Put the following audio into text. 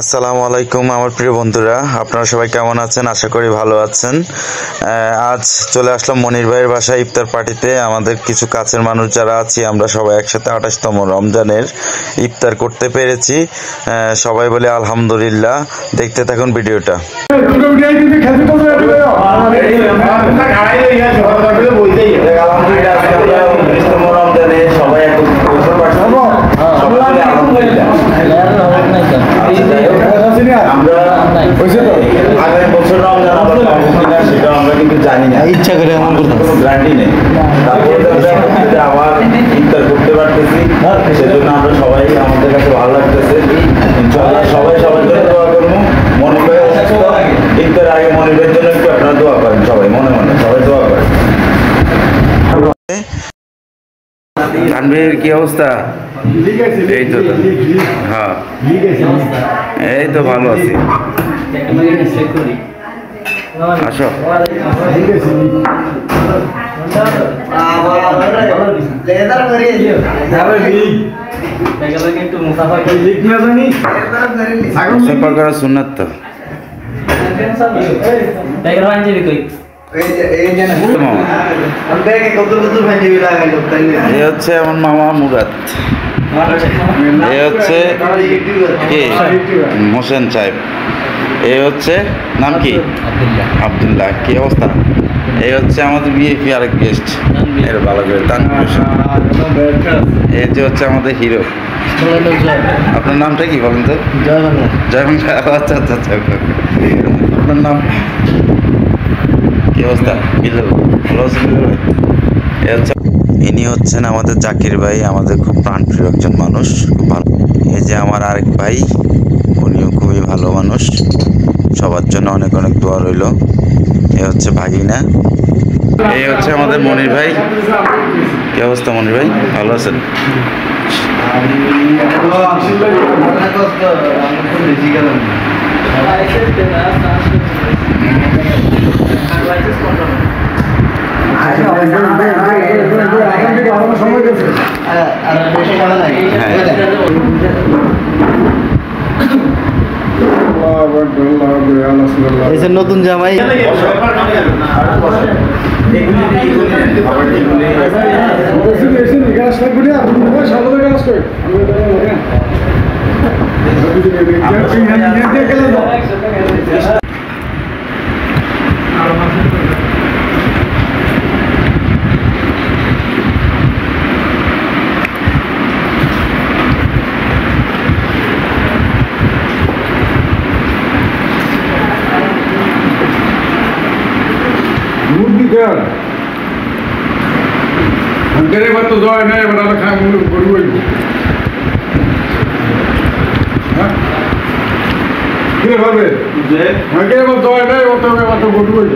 আসসালামু আলাইকুম আমার প্রিয় বন্ধুরা, আপনারা সবাই কেমন আছেন? আশা করি ভালো আছেন। আজ চলে আসলাম মনির ভাইয়ের বাসায় ইফতার পার্টিতে। আমাদের কিছু কাছের মানুষ যারা আছি আমরা সবাই একসাথে 28তম রমজানের ইফতার করতে পেরেছি। সবাই বলে আলহামদুলিল্লাহ। দেখতে থাকুন ভিডিওটা। জানি না, ইচ্ছা করে গ্যারান্টি নেই। আবার ইফতার করতে পারতেছি, সেজন্য আমরা সবাই আমাদের কাছে ভালো লাগতেছে। সবাই সবার জন্য দোয়া করবো। মনির ভাই ইফতার আগে মনির ভাইয়ের জন্য একটু আপনারা দোয়া করেন, সবাই মনে মনে সবাই দোয়া করেন। তানভীর কি অবস্থা? এই তো হ্যাঁ, এই তো ভালো আছি। আসো। সুন্নাত তো এ হচ্ছে আমার মামা মুরাদ, এ হচ্ছে কি মোসেন সাহেব, এ হচ্ছে নাম কি আব্দুল্লাহ। কি অবস্থা? এই হচ্ছে আমাদের বিএপি আরেক গেস্ট, এর ভালো করে তানভীর। এই যে হচ্ছে আমাদের হিরো। আপনার নামটা কি বলেন তো? জয় বাংলা। আচ্ছা আচ্ছা আচ্ছা, আপনার নাম কি অবস্থা? ভালো আছেন? এ হচ্ছে ইনি হচ্ছেন আমাদের জাকির ভাই, আমাদের খুব প্রাণপ্রিয় একজন মানুষ, খুব ভালো। এই যে আমার আরেক ভাই, উনিও খুবই ভালো মানুষ, সবার জন্য অনেক অনেক দোয়া রইল। এ হচ্ছে ভাগিনা। এই হচ্ছে আমাদের মনির ভাই। কি অবস্থা মনির ভাই, ভালো আছেন? নতুন জামাই अंधेरे में तो दवा नहीं बना रखा है, मुझे बड़ी हुई किधर भावे अंधेरे में दवा नहीं होता है, तो बड़ी हुई